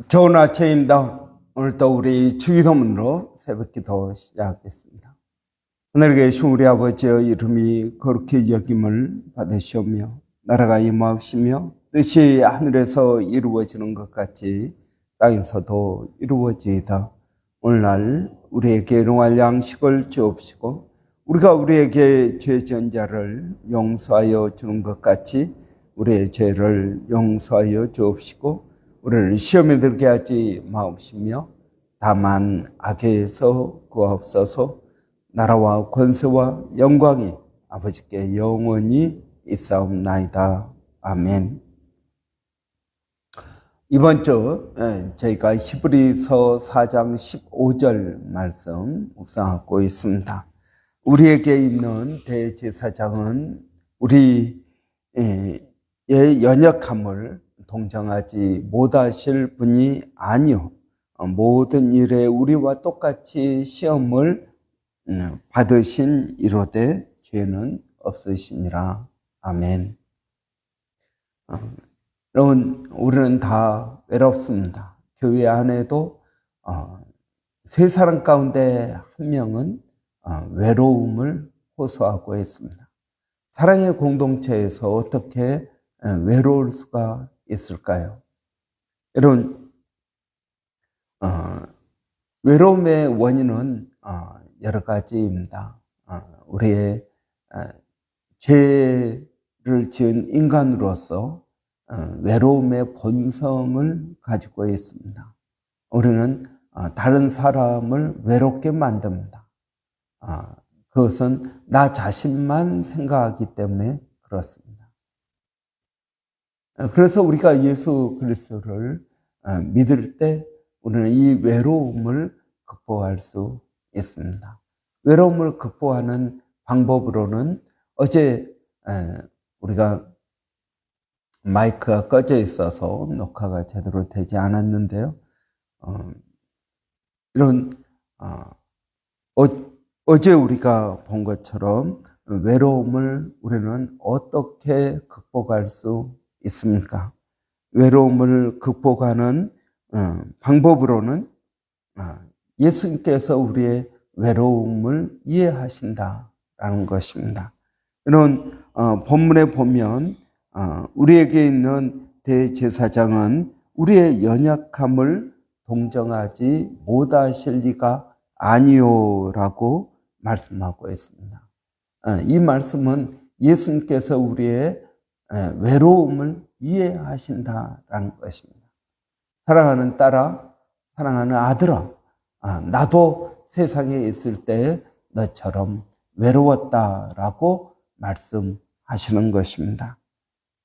좋은 아침입니다. 오늘도 우리 주기도문으로 새벽기도 시작하겠습니다. 하늘에 계신 우리 아버지의 이름이 거룩히 여김을 받으시오며 나라가 임하옵시며 뜻이 하늘에서 이루어지는 것 같이 땅에서도 이루어지이다. 오늘날 우리에게 일용할 양식을 주옵시고 우리가 우리에게 죄 지은 자를 용서하여 주는 것 같이 우리의 죄를 용서하여 주옵시고 우리를 시험에 들게 하지 마옵시며 다만 악에서 구하옵소서. 나라와 권세와 영광이 아버지께 영원히 있사옵나이다. 아멘. 이번 주 저희가 히브리서 4장 15절 말씀 묵상하고 있습니다. 우리에게 있는 대제사장은 우리의 연약함을 동정하지 못하실 분이 아니요 모든 일에 우리와 똑같이 시험을 받으신 이로되 죄는 없으시니라. 아멘. 여러분, 우리는 다 외롭습니다. 교회 안에도 세 사람 가운데 한 명은 외로움을 호소하고 있습니다. 사랑의 공동체에서 어떻게 외로울 수가 있을까요? 여러분, 외로움의 원인은 여러 가지입니다. 우리의 죄를 지은 인간으로서 외로움의 본성을 가지고 있습니다. 우리는 다른 사람을 외롭게 만듭니다. 그것은 나 자신만 생각하기 때문에 그렇습니다. 그래서 우리가 예수 그리스도를 믿을 때 우리는 이 외로움을 극복할 수 있습니다. 외로움을 극복하는 방법으로는 어제 우리가 마이크가 꺼져 있어서 녹화가 제대로 되지 않았는데요. 이런 어제 우리가 본 것처럼 외로움을 우리는 어떻게 극복할 수 있습니까? 외로움을 극복하는 방법으로는 예수님께서 우리의 외로움을 이해하신다라는 것입니다. 이런 본문에 보면 우리에게 있는 대제사장은 우리의 연약함을 동정하지 못하실 리가 아니요라고 말씀하고 있습니다. 이 말씀은 예수님께서 우리의 외로움을 이해하신다라는 것입니다. 사랑하는 딸아, 사랑하는 아들아, 나도 세상에 있을 때 너처럼 외로웠다라고 말씀하시는 것입니다.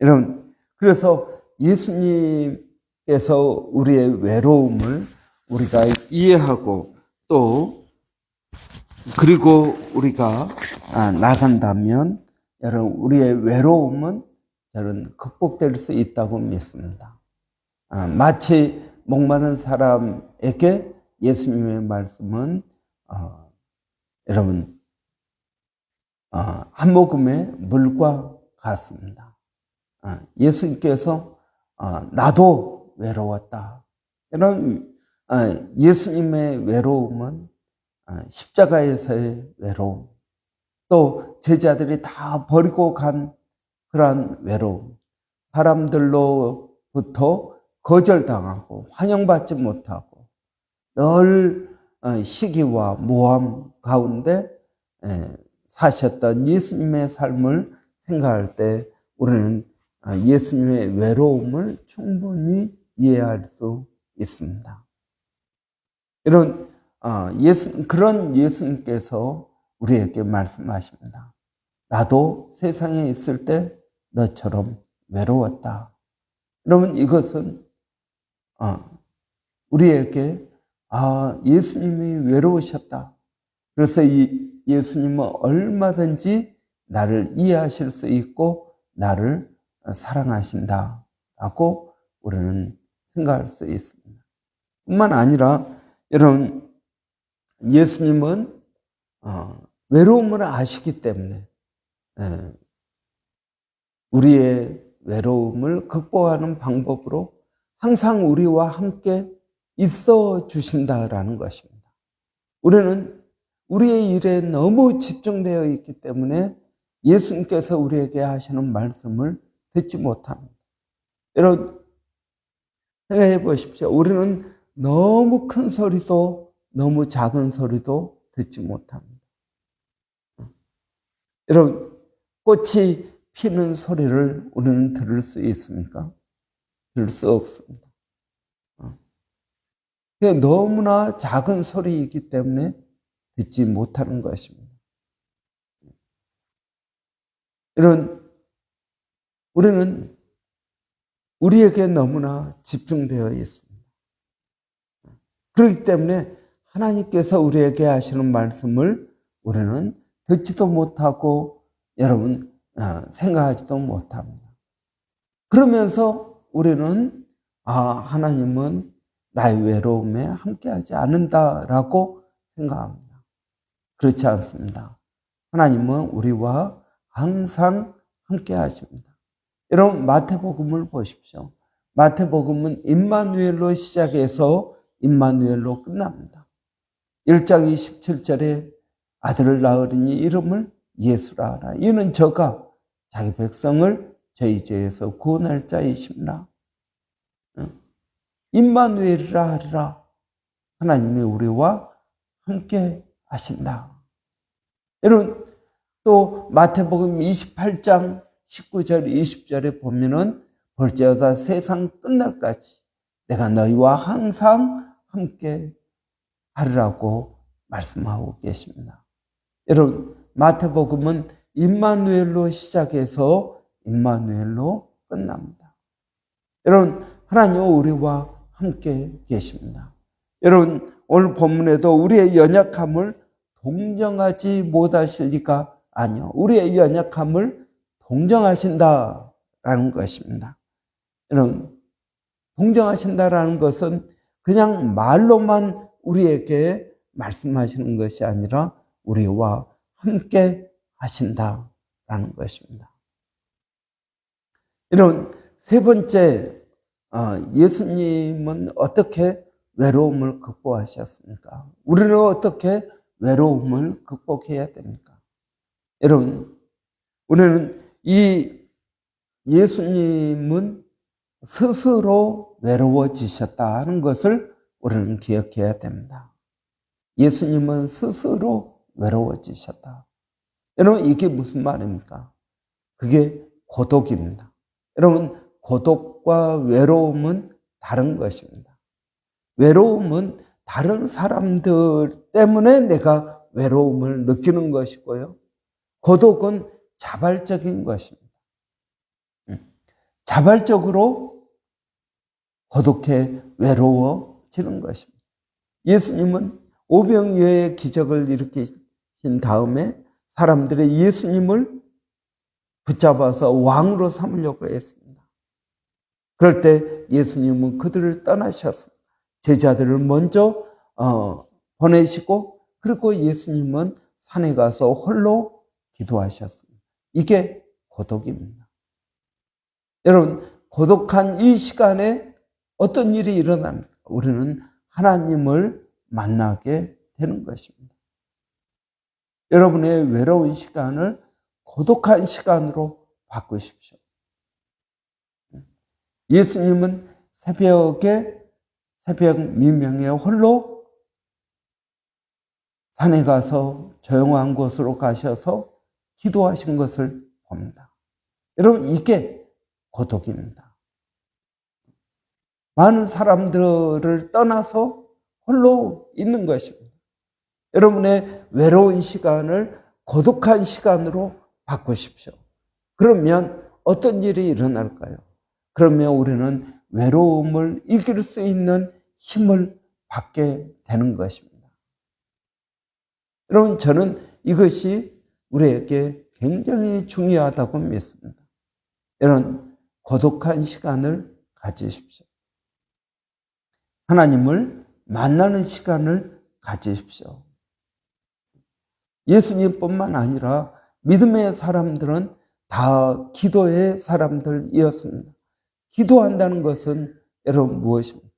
여러분, 그래서 예수님께서 우리의 외로움을 우리가 이해하고 또 그리고 우리가 나간다면 여러분 우리의 외로움은 저는 극복될 수 있다고 믿습니다. 마치 목마른 사람에게 예수님의 말씀은 여러분 한 모금의 물과 같습니다. 예수님께서 나도 외로웠다. 이런 예수님의 외로움은 십자가에서의 외로움, 또 제자들이 다 버리고 간 그러한 외로움, 사람들로부터 거절당하고 환영받지 못하고 늘 시기와 모함 가운데 사셨던 예수님의 삶을 생각할 때 우리는 예수님의 외로움을 충분히 이해할 수 있습니다. 이런 그런 예수님께서 우리에게 말씀하십니다. 나도 세상에 있을 때 너처럼 외로웠다. 그러면 이것은 우리에게 예수님이 외로우셨다. 그래서 이 예수님은 얼마든지 나를 이해하실 수 있고 나를 사랑하신다라고 우리는 생각할 수 있습니다. 뿐만 아니라 여러분 예수님은 외로움을 아시기 때문에 우리의 외로움을 극복하는 방법으로 항상 우리와 함께 있어 주신다라는 것입니다. 우리는 우리의 일에 너무 집중되어 있기 때문에 예수님께서 우리에게 하시는 말씀을 듣지 못합니다. 여러분, 생각해 보십시오. 우리는 너무 큰 소리도 너무 작은 소리도 듣지 못합니다. 여러분, 꽃이 피는 소리를 우리는 들을 수 있습니까? 들을 수 없습니다. 너무나 작은 소리이기 때문에 듣지 못하는 것입니다. 우리는 우리에게 너무나 집중되어 있습니다. 그렇기 때문에 하나님께서 우리에게 하시는 말씀을 우리는 듣지도 못하고 여러분 생각하지도 못합니다. 그러면서 우리는 하나님은 나의 외로움에 함께하지 않는다라고 생각합니다. 그렇지 않습니다. 하나님은 우리와 항상 함께하십니다. 여러분, 마태복음을 보십시오. 마태복음은 임마누엘로 시작해서 임마누엘로 끝납니다. 1장 27절에 아들을 낳으리니 이름을 예수라 하라. 이는 저가 자기 백성을 저희 죄에서 구원할 자이십니다. 임마누엘이라 하리라. 하나님이 우리와 함께 하신다. 여러분, 또 마태복음 28장 19절 20절에 보면은 벌저다 세상 끝날까지 내가 너희와 항상 함께 하리라고 말씀하고 계십니다. 여러분, 마태복음은 임마누엘로 시작해서 임마누엘로 끝납니다. 여러분, 하나님은 우리와 함께 계십니다. 여러분, 오늘 본문에도 우리의 연약함을 동정하지 못하실 리가 아니요. 우리의 연약함을 동정하신다라는 것입니다. 여러분, 동정하신다라는 것은 그냥 말로만 우리에게 말씀하시는 것이 아니라 우리와 함께 하신다라는 것입니다. 여러분, 세 번째, 예수님은 어떻게 외로움을 극복하셨습니까? 우리는 어떻게 외로움을 극복해야 됩니까? 여러분, 우리는 이 예수님은 스스로 외로워지셨다는 것을 우리는 기억해야 됩니다. 예수님은 스스로 외로워지셨다. 여러분, 이게 무슨 말입니까? 그게 고독입니다. 여러분, 고독과 외로움은 다른 것입니다. 외로움은 다른 사람들 때문에 내가 외로움을 느끼는 것이고요. 고독은 자발적인 것입니다. 자발적으로 고독해 외로워지는 것입니다. 예수님은 오병이어의 기적을 일으키신 다음에 사람들이 예수님을 붙잡아서 왕으로 삼으려고 했습니다. 그럴 때 예수님은 그들을 떠나셨습니다. 제자들을 먼저 보내시고 그리고 예수님은 산에 가서 홀로 기도하셨습니다. 이게 고독입니다. 여러분, 고독한 이 시간에 어떤 일이 일어납니까? 우리는 하나님을 만나게 되는 것입니다. 여러분의 외로운 시간을 고독한 시간으로 바꾸십시오. 예수님은 새벽 미명에 홀로 산에 가서 조용한 곳으로 가셔서 기도하신 것을 봅니다. 여러분, 이게 고독입니다. 많은 사람들을 떠나서 홀로 있는 것입니다. 여러분의 외로운 시간을 고독한 시간으로 바꾸십시오. 그러면 어떤 일이 일어날까요? 그러면 우리는 외로움을 이길 수 있는 힘을 받게 되는 것입니다. 여러분, 저는 이것이 우리에게 굉장히 중요하다고 믿습니다. 여러분, 고독한 시간을 가지십시오. 하나님을 만나는 시간을 가지십시오. 예수님뿐만 아니라 믿음의 사람들은 다 기도의 사람들이었습니다. 기도한다는 것은 여러분 무엇입니까?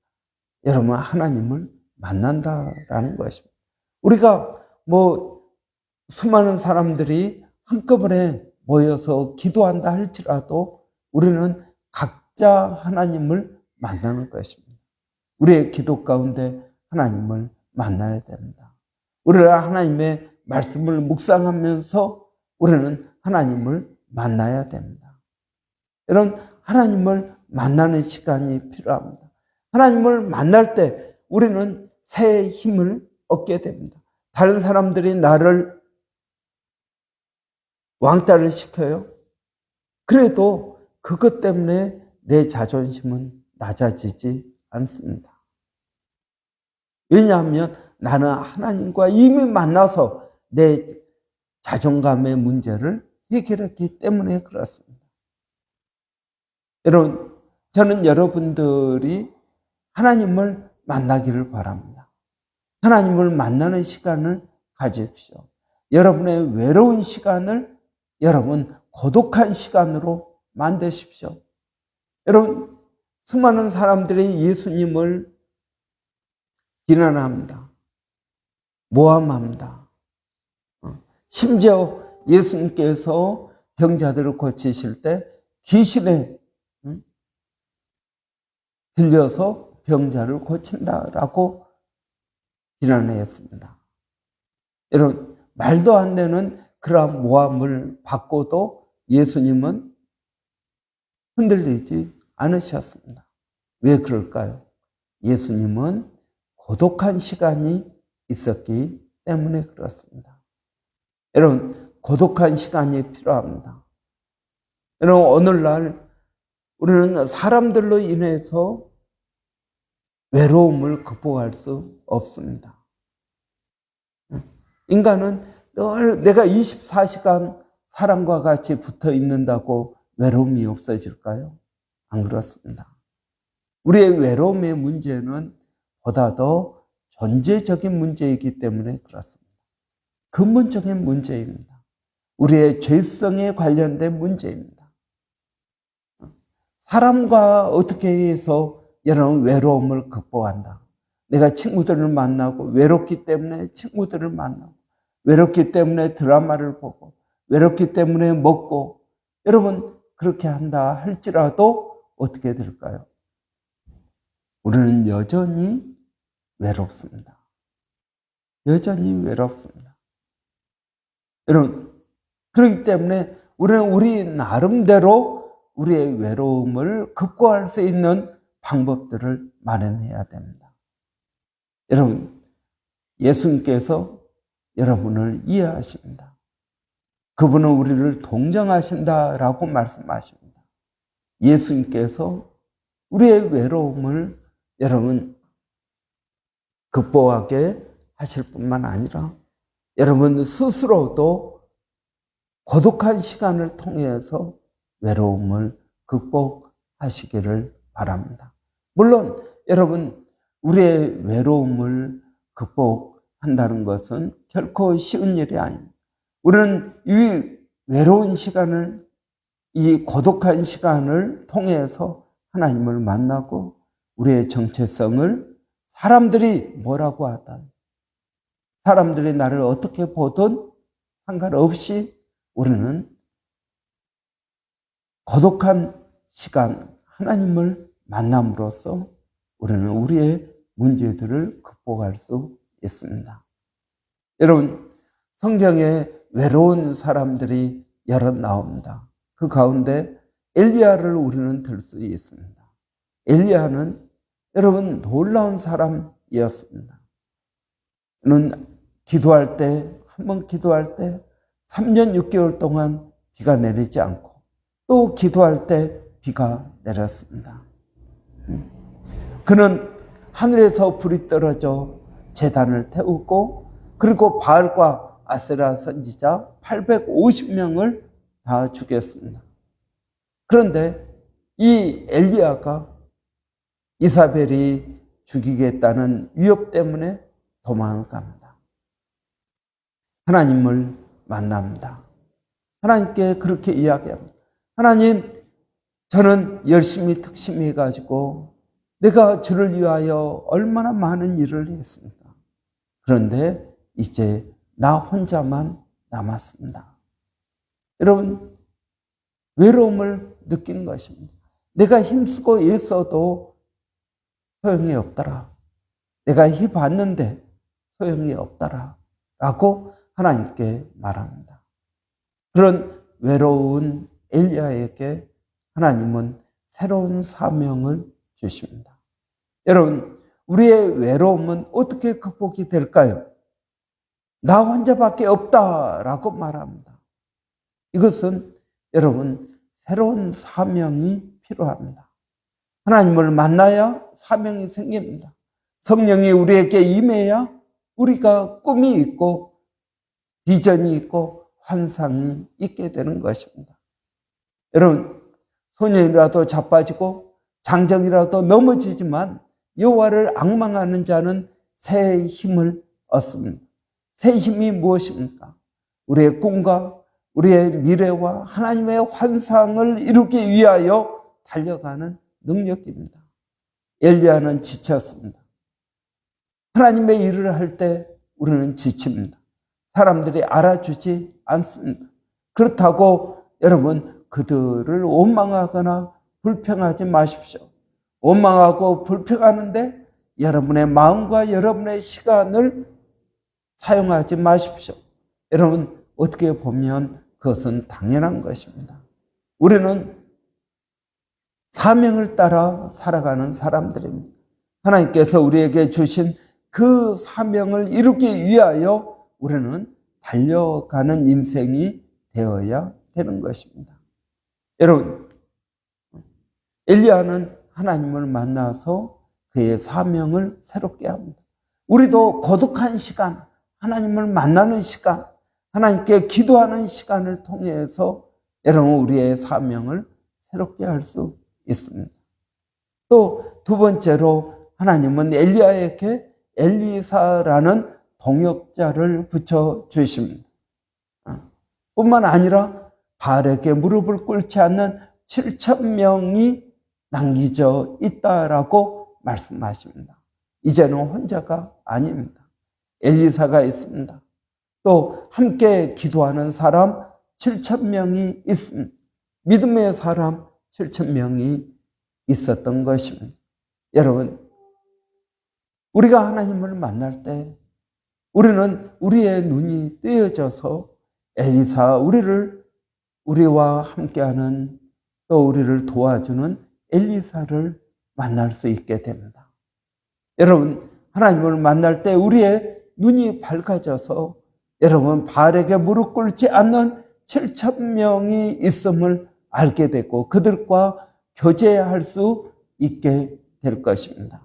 여러분 하나님을 만난다라는 것입니다. 우리가 수많은 사람들이 한꺼번에 모여서 기도한다 할지라도 우리는 각자 하나님을 만나는 것입니다. 우리의 기도 가운데 하나님을 만나야 됩니다. 우리가 하나님의 말씀을 묵상하면서 우리는 하나님을 만나야 됩니다. 여러분, 하나님을 만나는 시간이 필요합니다. 하나님을 만날 때 우리는 새 힘을 얻게 됩니다. 다른 사람들이 나를 왕따를 시켜요. 그래도 그것 때문에 내 자존심은 낮아지지 않습니다. 왜냐하면 나는 하나님과 이미 만나서 내 자존감의 문제를 해결했기 때문에 그렇습니다. 여러분, 저는 여러분들이 하나님을 만나기를 바랍니다. 하나님을 만나는 시간을 가지십시오. 여러분의 외로운 시간을 여러분 고독한 시간으로 만드십시오. 여러분, 수많은 사람들이 예수님을 비난합니다. 모함합니다. 심지어 예수님께서 병자들을 고치실 때 귀신에 들려서 병자를 고친다라고 비난했습니다. 여러분, 말도 안 되는 그러한 모함을 받고도 예수님은 흔들리지 않으셨습니다. 왜 그럴까요? 예수님은 고독한 시간이 있었기 때문에 그렇습니다. 여러분, 고독한 시간이 필요합니다. 여러분, 오늘날 우리는 사람들로 인해서 외로움을 극복할 수 없습니다. 인간은 늘 내가 24시간 사람과 같이 붙어 있는다고 외로움이 없어질까요? 안 그렇습니다. 우리의 외로움의 문제는 보다 더 존재적인 문제이기 때문에 그렇습니다. 근본적인 문제입니다. 우리의 죄성에 관련된 문제입니다. 사람과 어떻게 해서 여러분 외로움을 극복한다. 내가 친구들을 만나고 외롭기 때문에 친구들을 만나고 외롭기 때문에 드라마를 보고 외롭기 때문에 먹고 여러분 그렇게 한다 할지라도 어떻게 될까요? 우리는 여전히 외롭습니다. 여전히 외롭습니다. 여러분, 그렇기 때문에 우리는 우리 나름대로 우리의 외로움을 극복할 수 있는 방법들을 마련해야 됩니다. 여러분, 예수님께서 여러분을 이해하십니다. 그분은 우리를 동정하신다라고 말씀하십니다. 예수님께서 우리의 외로움을 여러분 극복하게 하실 뿐만 아니라 여러분 스스로도 고독한 시간을 통해서 외로움을 극복하시기를 바랍니다. 물론 여러분 우리의 외로움을 극복한다는 것은 결코 쉬운 일이 아닙니다. 우리는 이 외로운 시간을 이 고독한 시간을 통해서 하나님을 만나고 우리의 정체성을 사람들이 뭐라고 하든 사람들이 나를 어떻게 보든 상관없이 우리는 고독한 시간 하나님을 만남으로써 우리는 우리의 문제들을 극복할 수 있습니다. 여러분 성경에 외로운 사람들이 여러 나옵니다. 그 가운데 엘리야를 우리는 들 수 있습니다. 엘리야는 여러분 놀라운 사람이었습니다. 그는 기도할 때, 한 번 기도할 때 3년 6개월 동안 비가 내리지 않고 또 기도할 때 비가 내렸습니다. 그는 하늘에서 불이 떨어져 제단을 태우고 그리고 바알과 아세라 선지자 850명을 다 죽였습니다. 그런데 이 엘리야가 이사벨이 죽이겠다는 위협 때문에 도망을 갑니다. 하나님을 만납니다. 하나님께 그렇게 이야기합니다. 하나님, 저는 열심히 특심해가지고 내가 주를 위하여 얼마나 많은 일을 했습니까? 그런데 이제 나 혼자만 남았습니다. 여러분, 외로움을 느낀 것입니다. 내가 힘쓰고 애써도 소용이 없더라. 내가 해봤는데 소용이 없더라. 라고 하나님께 말합니다. 그런 외로운 엘리야에게 하나님은 새로운 사명을 주십니다. 여러분, 우리의 외로움은 어떻게 극복이 될까요? 나 혼자밖에 없다라고 말합니다. 이것은 여러분, 새로운 사명이 필요합니다. 하나님을 만나야 사명이 생깁니다. 성령이 우리에게 임해야 우리가 꿈이 있고 비전이 있고 환상이 있게 되는 것입니다. 여러분, 소년이라도 자빠지고 장정이라도 넘어지지만 여호와를 앙망하는 자는 새 힘을 얻습니다. 새 힘이 무엇입니까? 우리의 꿈과 우리의 미래와 하나님의 환상을 이루기 위하여 달려가는 능력입니다. 엘리야는 지쳤습니다. 하나님의 일을 할 때 우리는 지칩니다. 사람들이 알아주지 않습니다. 그렇다고 여러분, 그들을 원망하거나 불평하지 마십시오. 원망하고 불평하는데 여러분의 마음과 여러분의 시간을 사용하지 마십시오. 여러분, 어떻게 보면 그것은 당연한 것입니다. 우리는 사명을 따라 살아가는 사람들입니다. 하나님께서 우리에게 주신 그 사명을 이루기 위하여 우리는 달려가는 인생이 되어야 되는 것입니다. 여러분, 엘리야는 하나님을 만나서 그의 사명을 새롭게 합니다. 우리도 고독한 시간, 하나님을 만나는 시간, 하나님께 기도하는 시간을 통해서 여러분, 우리의 사명을 새롭게 할 수 있습니다. 또 두 번째로 하나님은 엘리야에게 엘리사라는 동역자를 붙여주십니다. 뿐만 아니라 바알에게 무릎을 꿇지 않는 7,000명이 남겨져 있다라고 말씀하십니다. 이제는 혼자가 아닙니다. 엘리사가 있습니다. 또 함께 기도하는 사람 7,000명이 있습니다. 믿음의 사람 7,000명이 있었던 것입니다. 여러분, 우리가 하나님을 만날 때 우리는 우리의 눈이 뜨여져서 엘리사, 우리와 함께하는 또 우리를 도와주는 엘리사를 만날 수 있게 됩니다. 여러분, 하나님을 만날 때 우리의 눈이 밝아져서 여러분, 바알에게 무릎 꿇지 않는 7,000명이 있음을 알게 되고 그들과 교제할 수 있게 될 것입니다.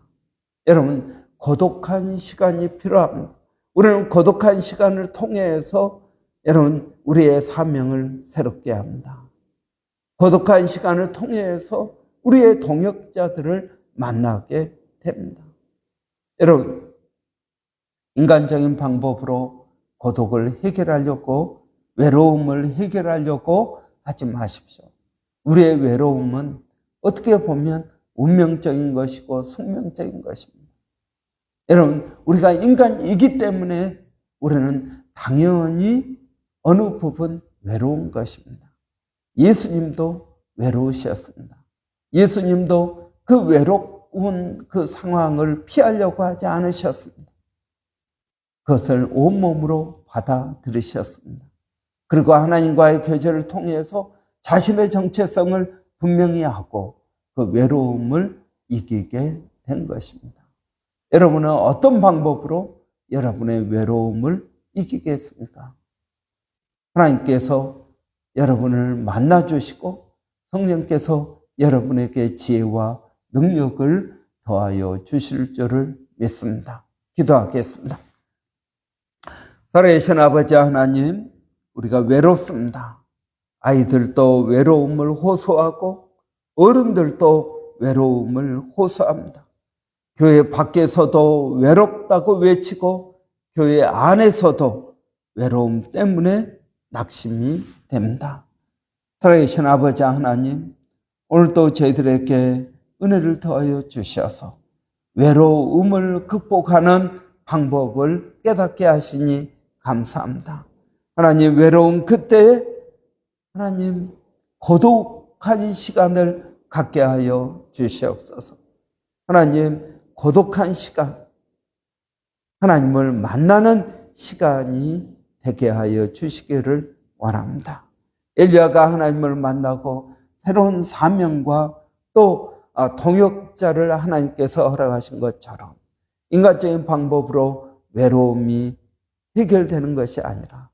여러분, 고독한 시간이 필요합니다. 우리는 고독한 시간을 통해서 여러분, 우리의 사명을 새롭게 합니다. 고독한 시간을 통해서 우리의 동역자들을 만나게 됩니다. 여러분, 인간적인 방법으로 고독을 해결하려고, 외로움을 해결하려고 하지 마십시오. 우리의 외로움은 어떻게 보면 운명적인 것이고 숙명적인 것입니다. 여러분, 우리가 인간이기 때문에 우리는 당연히 어느 부분 외로운 것입니다. 예수님도 외로우셨습니다. 예수님도 그 외로운 그 상황을 피하려고 하지 않으셨습니다. 그것을 온몸으로 받아들이셨습니다. 그리고 하나님과의 교제를 통해서 자신의 정체성을 분명히 하고 그 외로움을 이기게 된 것입니다. 여러분은 어떤 방법으로 여러분의 외로움을 이기겠습니까? 하나님께서 여러분을 만나주시고 성령께서 여러분에게 지혜와 능력을 더하여 주실 줄을 믿습니다. 기도하겠습니다. 살아계신 아버지 하나님, 우리가 외롭습니다. 아이들도 외로움을 호소하고 어른들도 외로움을 호소합니다. 교회 밖에서도 외롭다고 외치고 교회 안에서도 외로움 때문에 낙심이 됩니다. 살아계신 아버지 하나님, 오늘도 저희들에게 은혜를 더하여 주셔서 외로움을 극복하는 방법을 깨닫게 하시니 감사합니다. 하나님, 외로운 그때에 하나님 고독한 시간을 갖게 하여 주시옵소서. 하나님, 고독한 시간, 하나님을 만나는 시간이 되게 하여 주시기를 원합니다. 엘리야가 하나님을 만나고 새로운 사명과 또 동역자를 하나님께서 허락하신 것처럼 인간적인 방법으로 외로움이 해결되는 것이 아니라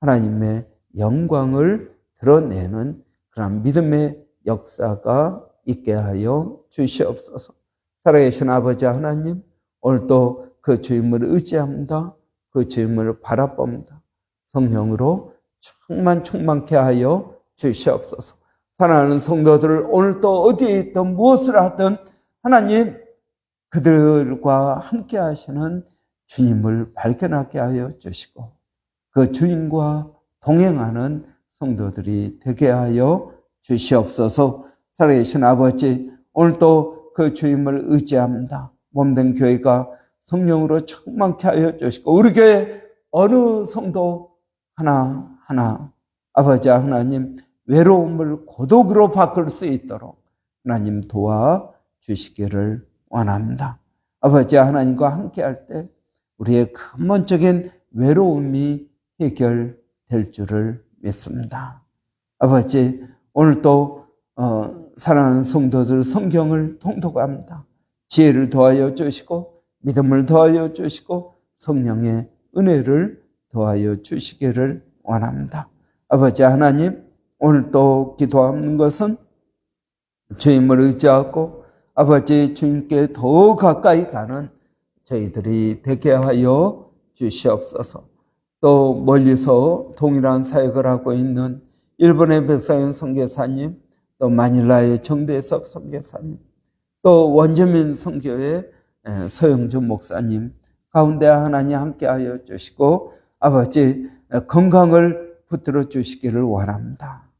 하나님의 영광을 드러내는 그런 믿음의 역사가 있게 하여 주시옵소서. 살아계신 아버지 하나님, 오늘도 그 주님을 의지합니다. 그 주님을 바라봅니다. 성령으로 충만케 하여 주시옵소서. 사랑하는 성도들, 오늘 또 어디에 있든 무엇을 하든 하나님 그들과 함께 하시는 주님을 발견하게 하여 주시고 그 주님과 동행하는 성도들이 되게 하여 주시옵소서. 살아계신 아버지, 오늘도 그 주님을 의지합니다. 몸된 교회가 성령으로 충만케 하여 주시고 우리 교회 어느 성도 하나하나 아버지 하나님 외로움을 고독으로 바꿀 수 있도록 하나님 도와주시기를 원합니다. 아버지 하나님과 함께할 때 우리의 근본적인 외로움이 해결될 줄을 믿습니다. 아버지, 오늘도 사랑하는 성도들 성경을 통독합니다. 지혜를 더하여 주시고 믿음을 더하여 주시고 성령의 은혜를 더하여 주시기를 원합니다. 아버지 하나님, 오늘 또 기도하는 것은 주님을 의지하고 아버지 주님께 더 가까이 가는 저희들이 되게 하여 주시옵소서. 또 멀리서 동일한 사역을 하고 있는 일본의 백상현 선교사님, 또 마닐라의 정대섭 선교사님, 또 원주민 선교회 서영준 목사님 가운데 하나님 함께하여 주시고 아버지 건강을 붙들어 주시기를 원합니다.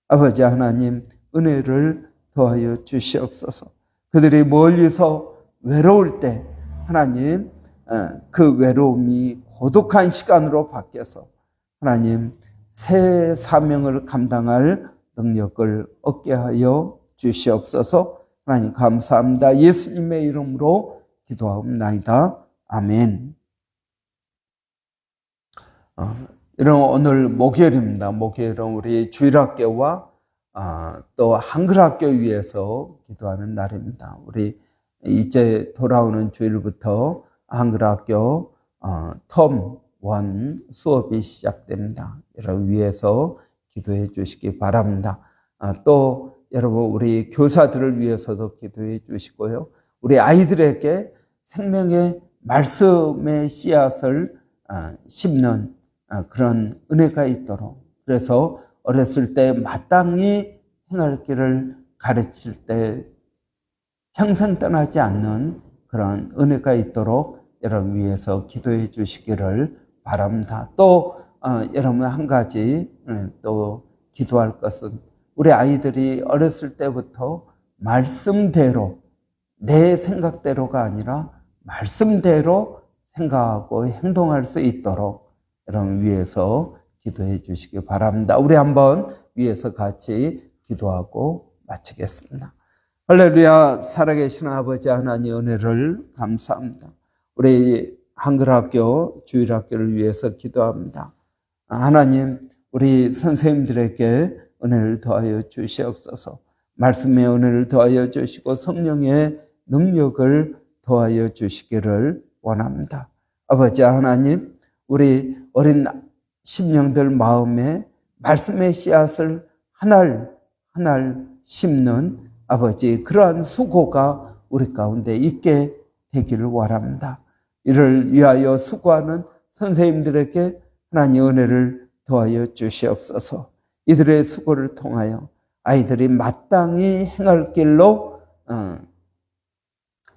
아버지 하나님 은혜를 더하여 주시옵소서. 그들이 멀리서 외로울 때 하나님 그 외로움이 고독한 시간으로 바뀌어서 하나님 새 사명을 감당할 능력을 얻게 하여 주시옵소서. 하나님 감사합니다. 예수님의 이름으로 기도하옵나이다. 아멘. 이런 오늘 목요일입니다. 목요일은 우리 주일학교와 또 한글학교 위해서 기도하는 날입니다. 우리 이제 돌아오는 주일부터 한글학교 텀 1 수업이 시작됩니다. 여러분 위해서 기도해 주시기 바랍니다. 또 여러분 우리 교사들을 위해서도 기도해 주시고요. 우리 아이들에게 생명의 말씀의 씨앗을 심는 그런 은혜가 있도록, 그래서 어렸을 때 마땅히 행할 길을 가르칠 때 평생 떠나지 않는 그런 은혜가 있도록 여러분 위해서 기도해 주시기를 바랍니다. 또 여러분 한 가지 또 기도할 것은 우리 아이들이 어렸을 때부터 말씀대로, 내 생각대로가 아니라 말씀대로 생각하고 행동할 수 있도록 여러분 위해서 기도해 주시기 바랍니다. 우리 한번 위해서 같이 기도하고 마치겠습니다. 할렐루야. 살아계신 아버지 하나님 은혜를 감사합니다. 우리 한글학교 주일학교를 위해서 기도합니다. 하나님 우리 선생님들에게 은혜를 더하여 주시옵소서. 말씀의 은혜를 더하여 주시고 성령의 능력을 더하여 주시기를 원합니다. 아버지 하나님, 우리 어린 심령들 마음에 말씀의 씨앗을 하나를 심는 아버지 그러한 수고가 우리 가운데 있게 되기를 원합니다. 이를 위하여 수고하는 선생님들에게 하나님 은혜를 더하여 주시옵소서. 이들의 수고를 통하여 아이들이 마땅히 행할 길로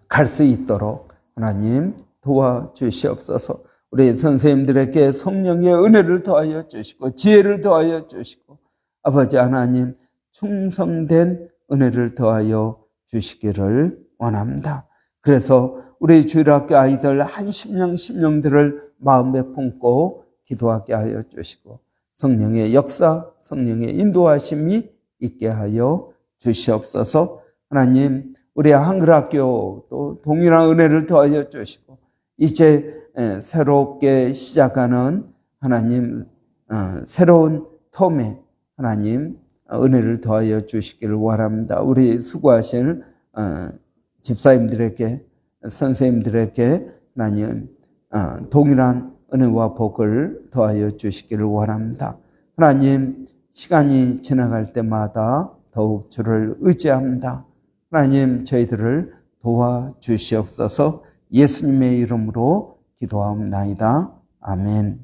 갈 수 있도록 하나님 도와주시옵소서. 우리 선생님들에게 성령의 은혜를 더하여 주시고 지혜를 더하여 주시고 아버지 하나님 충성된 은혜를 더하여 주시기를 원합니다. 그래서 우리 주일학교 아이들 한 10명들을 마음에 품고 기도하게 하여 주시고 성령의 역사, 성령의 인도하심이 있게 하여 주시옵소서. 하나님, 우리 한글학교 또 동일한 은혜를 더하여 주시고 이제 새롭게 시작하는 하나님 새로운 텀에 하나님 은혜를 더하여 주시기를 원합니다. 우리 수고하실 집사님들에게 선생님들에게 하나님 동일한 은혜와 복을 더하여 주시기를 원합니다. 하나님, 시간이 지나갈 때마다 더욱 주를 의지합니다. 하나님, 저희들을 도와주시옵소서. 예수님의 이름으로 기도하옵나이다. 아멘.